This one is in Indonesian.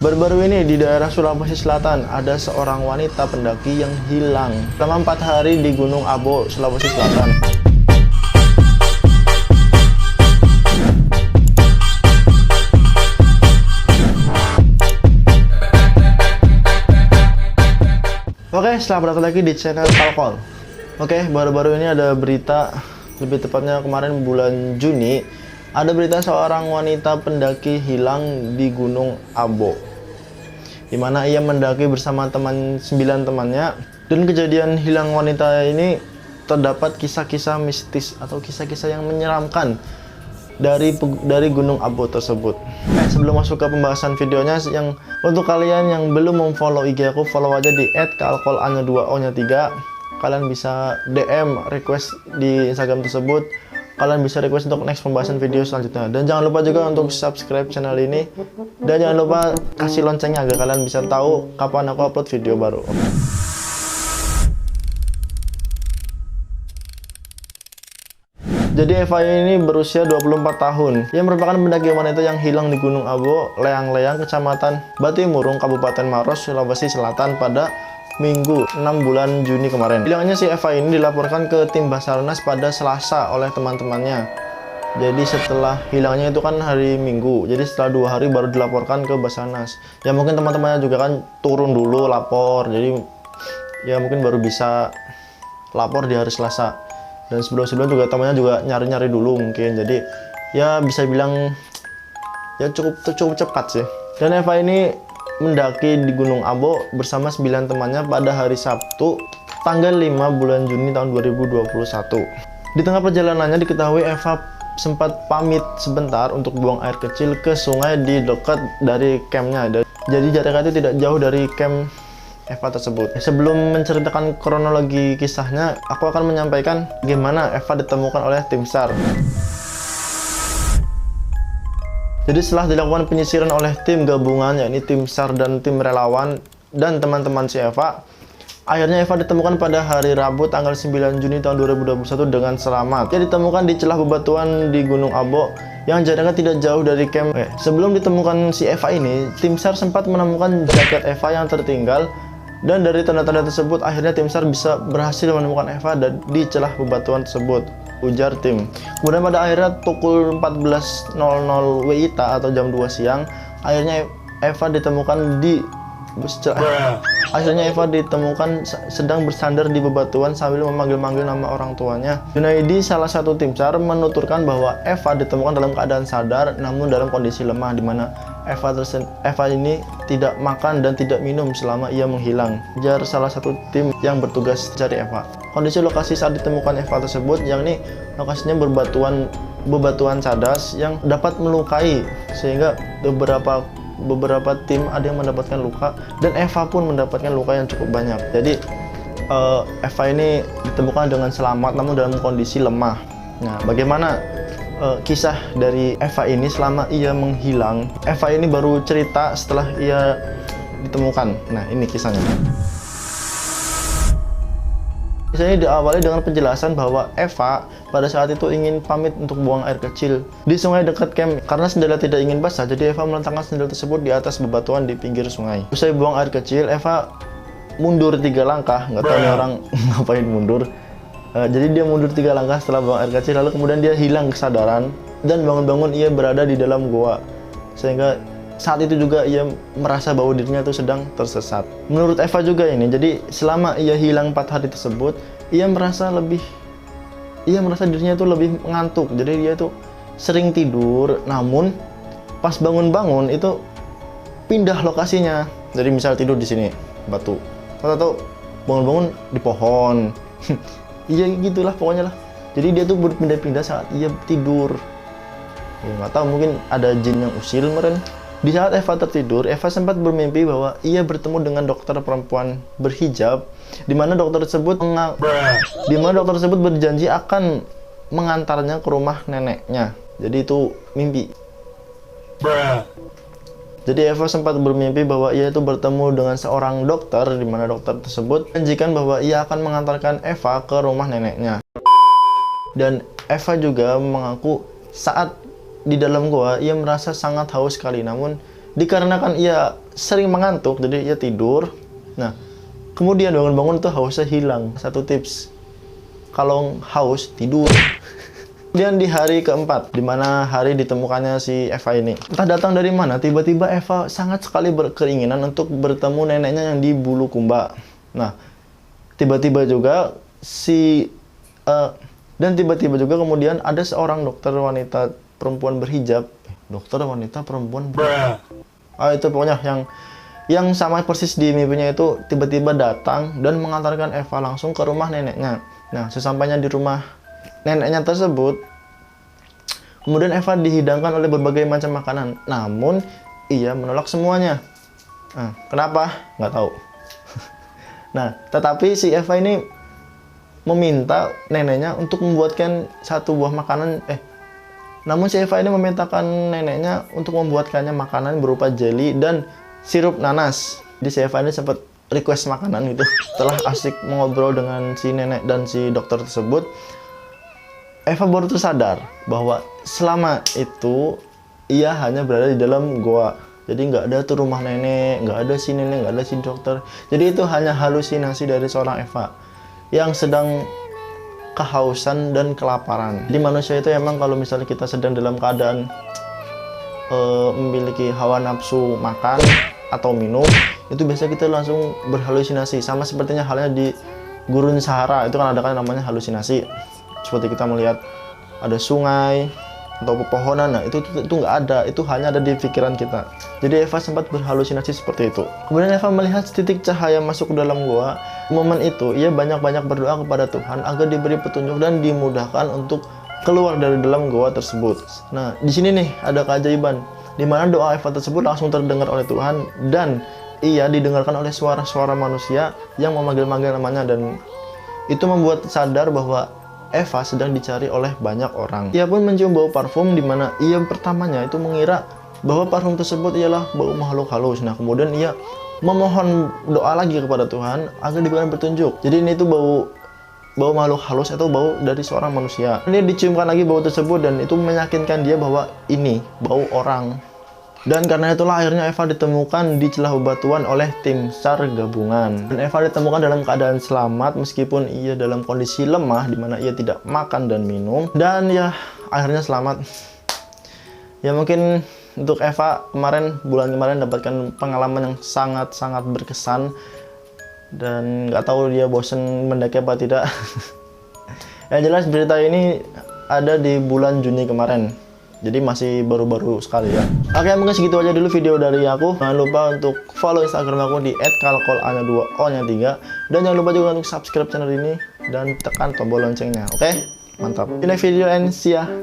Baru-baru ini di daerah Sulawesi Selatan ada seorang wanita pendaki yang hilang selama 4 hari di Gunung Abo, Sulawesi Selatan. Oke, selamat datang lagi di channel Kalkol. Oke, baru-baru ini ada berita, lebih tepatnya kemarin bulan Juni, ada berita seorang wanita pendaki hilang di Gunung Abo, di mana ia mendaki bersama 9 temannya. Dan kejadian hilang wanita ini terdapat kisah-kisah mistis atau kisah-kisah yang menyeramkan dari Gunung Abo tersebut. Sebelum masuk ke pembahasan videonya, yang untuk kalian yang belum memfollow IG aku, follow aja di @kalkolanyo2o-3. Kalian bisa DM request di Instagram tersebut. Kalian bisa request untuk next pembahasan video selanjutnya. Dan jangan lupa juga untuk subscribe channel ini. Dan jangan lupa kasih loncengnya agar kalian bisa tahu kapan aku upload video baru. Jadi Eva ini berusia 24 tahun. Ia merupakan pendaki wanita yang hilang di Gunung Abo, Leang-Leang, Kecamatan Batimurung, Kabupaten Maros, Sulawesi Selatan pada Minggu 6 bulan Juni kemarin. Hilangnya si Eva ini dilaporkan ke tim Basarnas pada Selasa oleh teman-temannya. Jadi setelah hilangnya itu kan hari Minggu, jadi setelah 2 hari baru dilaporkan ke Basarnas. Ya mungkin teman-temannya juga kan turun dulu lapor, jadi ya mungkin baru bisa lapor di hari Selasa. Dan sebelum-sebelum juga temannya juga nyari-nyari dulu mungkin. Jadi ya bisa bilang ya cukup cepat sih. Dan Eva ini mendaki di Gunung Abo bersama 9 temannya pada hari Sabtu tanggal 5 bulan Juni tahun 2021. Di tengah perjalanannya diketahui Eva sempat pamit sebentar untuk buang air kecil ke sungai di dekat dari campnya. Jadi jaraknya itu tidak jauh dari camp Eva tersebut. Sebelum menceritakan kronologi kisahnya, aku akan menyampaikan bagaimana Eva ditemukan oleh tim SAR. Jadi setelah dilakukan penyisiran oleh tim gabungan, yakni tim SAR dan tim relawan dan teman-teman si Eva, akhirnya Eva ditemukan pada hari Rabu tanggal 9 Juni tahun 2021 dengan selamat. Dia ditemukan di celah bebatuan di Gunung Abo yang jaraknya tidak jauh dari camp. Sebelum ditemukan si Eva ini, tim SAR sempat menemukan jaket Eva yang tertinggal, dan dari tanda-tanda tersebut akhirnya tim SAR bisa berhasil menemukan Eva di celah bebatuan tersebut, ujar tim. Kemudian pada akhirnya pukul 14.00 WITA atau jam 2 siang, akhirnya Eva ditemukan sedang bersandar di bebatuan sambil memanggil-manggil nama orang tuanya. Junaidi, salah satu tim SAR, menuturkan bahwa Eva ditemukan dalam keadaan sadar namun dalam kondisi lemah, di mana Eva ini tidak makan dan tidak minum selama ia menghilang, ujar salah satu tim yang bertugas cari Eva. Kondisi lokasi saat ditemukan Eva tersebut, yakni lokasinya bebatuan cadas yang dapat melukai, sehingga beberapa tim ada yang mendapatkan luka, dan Eva pun mendapatkan luka yang cukup banyak. Jadi Eva ini ditemukan dengan selamat namun dalam kondisi lemah. Nah, bagaimana kisah dari Eva ini selama ia menghilang? Eva ini baru cerita setelah ia ditemukan. Nah, ini kisahnya. Kisah ini diawali dengan penjelasan bahwa Eva pada saat itu ingin pamit untuk buang air kecil di sungai dekat camp. Karena sendalnya tidak ingin basah, jadi Eva meletakkan sendal tersebut di atas bebatuan di pinggir sungai. Usai buang air kecil, Eva mundur 3 langkah. Nggak tahu nih orang ngapain mundur. Jadi dia mundur 3 langkah setelah buang air kecil, lalu kemudian dia hilang kesadaran, dan bangun-bangun ia berada di dalam goa. Sehingga saat itu juga ia merasa bahwa dirinya itu sedang tersesat. Menurut Eva juga ini, jadi selama ia hilang 4 hari tersebut, ia merasa dirinya itu lebih ngantuk. Jadi dia itu sering tidur, namun pas bangun-bangun itu pindah lokasinya. Jadi misal tidur di sini, batu, atau bangun-bangun di pohon. Iya gitulah pokoknya lah. Jadi dia tuh berpindah-pindah saat ia tidur. Ya, nggak tahu, mungkin ada jin yang usil meren. Di saat Eva tertidur, Eva sempat bermimpi bahwa ia bertemu dengan dokter perempuan berhijab, di mana dokter tersebut berjanji akan mengantarnya ke rumah neneknya. Jadi itu mimpi. Jadi Eva sempat bermimpi bahwa ia itu bertemu dengan seorang dokter, di mana dokter tersebut menjanjikan bahwa ia akan mengantarkan Eva ke rumah neneknya. Dan Eva juga mengaku saat di dalam goa ia merasa sangat haus sekali, namun Dikarenakan ia sering mengantuk, jadi ia tidur. Nah, kemudian bangun-bangun tuh hausnya hilang. Satu tips, kalau haus, tidur. Kemudian di hari keempat, di mana hari ditemukannya si Eva ini. Entah datang dari mana, tiba-tiba Eva sangat sekali berkeinginan untuk bertemu neneknya yang di Bulukumba. Nah, tiba-tiba juga dan tiba-tiba juga kemudian ada seorang dokter wanita perempuan berhijab. Dokter wanita perempuan berhijab. Itu pokoknya yang sama persis di mimpinya itu tiba-tiba datang dan mengantarkan Eva langsung ke rumah neneknya. Nah, sesampainya di rumah neneknya tersebut, kemudian Eva dihidangkan oleh berbagai macam makanan. Namun, ia menolak semuanya. Nah, kenapa? Nggak tahu. Nah, tetapi si Eva ini meminta neneknya untuk membuatkan satu buah makanan. Namun si Eva ini memintakan neneknya untuk membuatkannya makanan berupa jelly dan sirup nanas. Jadi si Eva ini sempat request makanan gitu. Setelah asik mengobrol dengan si nenek dan si dokter tersebut, Eva baru tersadar bahwa selama itu ia hanya berada di dalam goa. Jadi nggak ada tuh rumah nenek, nggak ada si nenek, nggak ada si dokter. Jadi itu hanya halusinasi dari seorang Eva yang sedang kehausan dan kelaparan. Jadi manusia itu emang kalau misalnya kita sedang dalam keadaan memiliki hawa nafsu makan atau minum, itu biasanya kita langsung berhalusinasi. Sama sepertinya halnya di gurun Sahara, itu kan ada kan namanya halusinasi. Seperti kita melihat ada sungai atau pepohonan, nah itu nggak ada, itu hanya ada di pikiran kita. Jadi Eva sempat berhalusinasi seperti itu. Kemudian Eva melihat setitik cahaya masuk ke dalam gua. Momen itu ia banyak-banyak berdoa kepada Tuhan agar diberi petunjuk dan dimudahkan untuk keluar dari dalam gua tersebut. Nah, di sini nih ada keajaiban, di mana doa Eva tersebut langsung terdengar oleh Tuhan dan ia didengarkan oleh suara-suara manusia yang memanggil-manggil namanya, dan itu membuat sadar bahwa Eva sedang dicari oleh banyak orang. Ia pun mencium bau parfum, di mana ia pertamanya itu mengira bahwa parfum tersebut ialah bau makhluk halus. Nah, kemudian ia memohon doa lagi kepada Tuhan agar diberikan petunjuk. Jadi ini tuh bau makhluk halus atau bau dari seorang manusia. Ini diciumkan lagi bau tersebut dan itu meyakinkan dia bahwa ini bau orang. Dan karena itulah akhirnya Eva ditemukan di celah bebatuan oleh tim SAR gabungan. Dan Eva ditemukan dalam keadaan selamat meskipun ia dalam kondisi lemah, di mana ia tidak makan dan minum. Dan ya akhirnya selamat. Ya mungkin untuk Eva bulan kemarin dapatkan pengalaman yang sangat-sangat berkesan. Dan nggak tahu dia bosen mendaki apa tidak. Yang jelas berita ini ada di bulan Juni kemarin. Jadi masih baru-baru sekali ya. Oke, mungkin segitu aja dulu video dari aku. Jangan lupa untuk follow Instagram aku di @kalkolanya2o-3. Dan jangan lupa juga untuk subscribe channel ini dan tekan tombol loncengnya. Oke? Mantap. In next video and see ya.